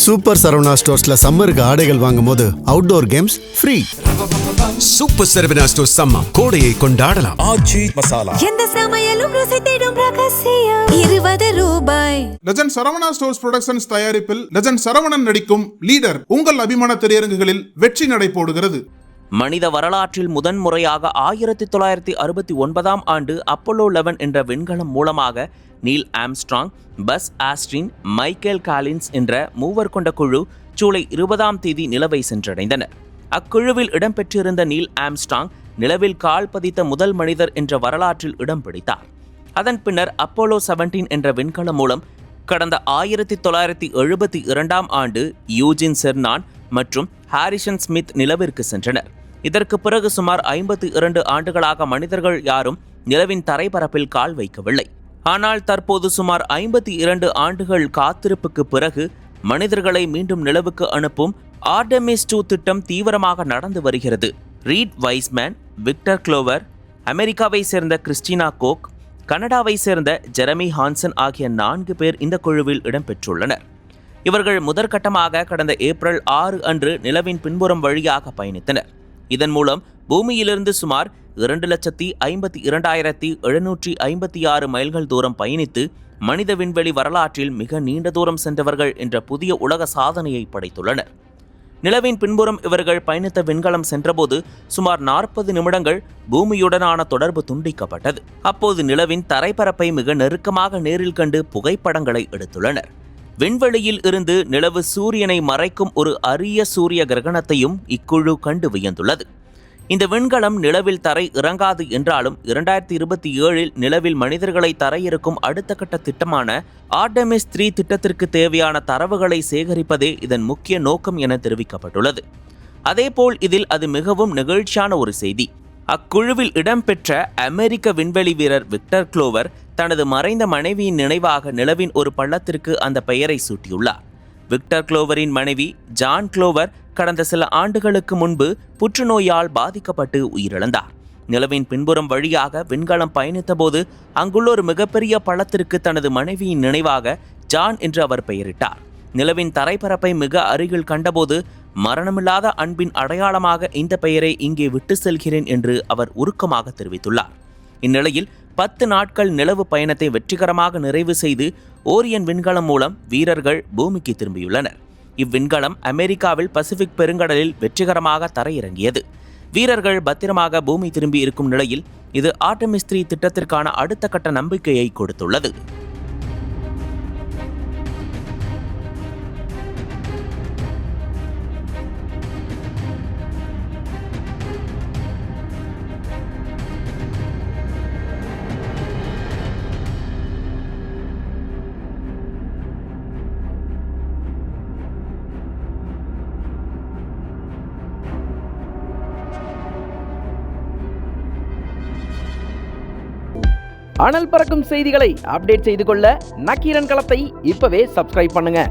Super Saravana ஸ்டோர்ஸ்ல சம்மருக்கு ஆடைகள் வாங்கும் போது outdoor games free. Super Saravana stores summer கோடையை கொண்டாடலாம். ஆச்சி மசாலா எந்த சமையலும் ருசி தேடும் ரகசியம் 20 ரூபாய். லெஜண்ட் சரவணா ஸ்டோர்ஸ் புரொடக்ஷன்ஸ் தயாரிப்பில் லெஜண்ட் சரவணன் நடிக்கும் லீடர் உங்கள் அபிமான திரையரங்குகளில் வெற்றி நடை போடுகிறது. மனித வரலாற்றில் முதன்முறையாக 1969ஆம் ஆண்டு அப்போலோ 11 என்ற விண்கலம் மூலமாக Neil Armstrong, Buzz Aldrin, Michael Collins என்ற மூவர் கொண்ட குழு ஜூலை 20ஆம் தேதி நிலவை சென்றடைந்தனர். அக்குழுவில் இடம்பெற்றிருந்த நீல் ஆம்ஸ்ட்ராங் நிலவில் கால் பதித்த முதல் மனிதர் என்ற வரலாற்றில் இடம் பிடித்தார். அதன் பின்னர் அப்போலோ 17 என்ற விண்கலம் மூலம் கடந்த 1972ஆம் ஆண்டு யூஜின் செர்னான் மற்றும் ஹாரிசன் ஸ்மித் நிலவிற்கு சென்றனர். இதற்கு பிறகு சுமார் 52 ஆண்டுகளாக மனிதர்கள் யாரும் நிலவின் தரைப்பரப்பில் கால் வைக்கவில்லை. ஆனால் தற்போது சுமார் 52 ஆண்டுகள் காத்திருப்புக்கு பிறகு மனிதர்களை மீண்டும் நிலவுக்கு அனுப்பும் ஆர்டெமிஸ் 2 திட்டம் தீவிரமாக நடந்து வருகிறது. ரீட் வைஸ்மேன், விக்டர் குளோவர், அமெரிக்காவை சேர்ந்த கிறிஸ்டினா கோக், கனடாவை சேர்ந்த ஜெரமி ஹான்சன் ஆகிய 4 பேர் இந்த குழுவில் இடம்பெற்றுள்ளனர். இவர்கள் முதற்கட்டமாக கடந்த ஏப்ரல் 6 அன்று நிலவின் பின்புறம் வழியாக பயணித்தனர். இதன் மூலம் பூமியிலிருந்து சுமார் 2,52,756 மைல்கள் தூரம் பயணித்து மனித விண்வெளி வரலாற்றில் மிக நீண்ட தூரம் சென்றவர்கள் என்ற புதிய உலக சாதனையை படைத்துள்ளனர். நிலவின் பின்புறம் இவர்கள் பயணித்த விண்கலம் சென்றபோது சுமார் 40 நிமிடங்கள் பூமியுடனான தொடர்பு துண்டிக்கப்பட்டது. அப்போது நிலவின் தரைப்பரப்பை மிக நெருக்கமாக நேரில் கண்டு புகைப்படங்களை எடுத்துள்ளனர். விண்வெளியில் இருந்து நிலவு சூரியனை மறைக்கும் ஒரு அரிய சூரிய கிரகணத்தையும் இக்குழு கண்டு வியந்துள்ளது. இந்த விண்கலம் நிலவில் தரை இறங்காது என்றாலும் 2027இல் நிலவில் மனிதர்களை தரையிறக்கும் அடுத்த கட்ட திட்டமான ஆர்டெமிஸ் 3 திட்டத்திற்கு தேவையான தரவுகளை சேகரிப்பதே இதன் முக்கிய நோக்கம் என தெரிவிக்கப்பட்டுள்ளது. அதேபோல் இதில் அது மிகவும் நெகிழ்ச்சியான ஒரு செய்தி. அக்குழுவில் இடம்பெற்ற அமெரிக்க விண்வெளி வீரர் விக்டர் குளோவர் தனது மறைந்த மனைவியின் நினைவாக நிலவின் ஒரு பள்ளத்திற்கு அந்த பெயரை சூட்டியுள்ளார். விக்டர் குளோவரின் மனைவி ஜான் குளோவர் கடந்த சில ஆண்டுகளுக்கு முன்பு புற்றுநோயால் பாதிக்கப்பட்டு உயிரிழந்தார். நிலவின் பின்புறம் வழியாக விண்கலம் பயணித்த போது அங்குள்ள ஒரு மிகப்பெரிய பள்ளத்திற்கு தனது மனைவியின் நினைவாக ஜான் என்று அவர் பெயரிட்டார். நிலவின் தரைப்பரப்பை மிக அருகில் கண்டபோது மரணமில்லாத அன்பின் அடையாளமாக இந்த பெயரை இங்கே விட்டு செல்கிறேன் என்று அவர் உருக்கமாக தெரிவித்துள்ளார். இந்நிலையில் 10 நாட்கள் நிலவு பயணத்தை வெற்றிகரமாக நிறைவு செய்து ஓரியன் விண்கலம் மூலம் வீரர்கள் பூமிக்கு திரும்பியுள்ளனர். இவ்விண்கலம் அமெரிக்காவில் பசிபிக் பெருங்கடலில் வெற்றிகரமாக தரையிறங்கியது. வீரர்கள் பத்திரமாக பூமி திரும்பி இருக்கும் நிலையில் இது ஆர்டெமிஸ் 3 திட்டத்திற்கான அடுத்த கட்ட நம்பிக்கையை கொடுத்துள்ளது. அனல் பறக்கும் செய்திகளை அப்டேட் செய்து கொள்ள நக்கீரன் களத்தை இப்பவே சப்ஸ்கிரைப் பண்ணுங்க.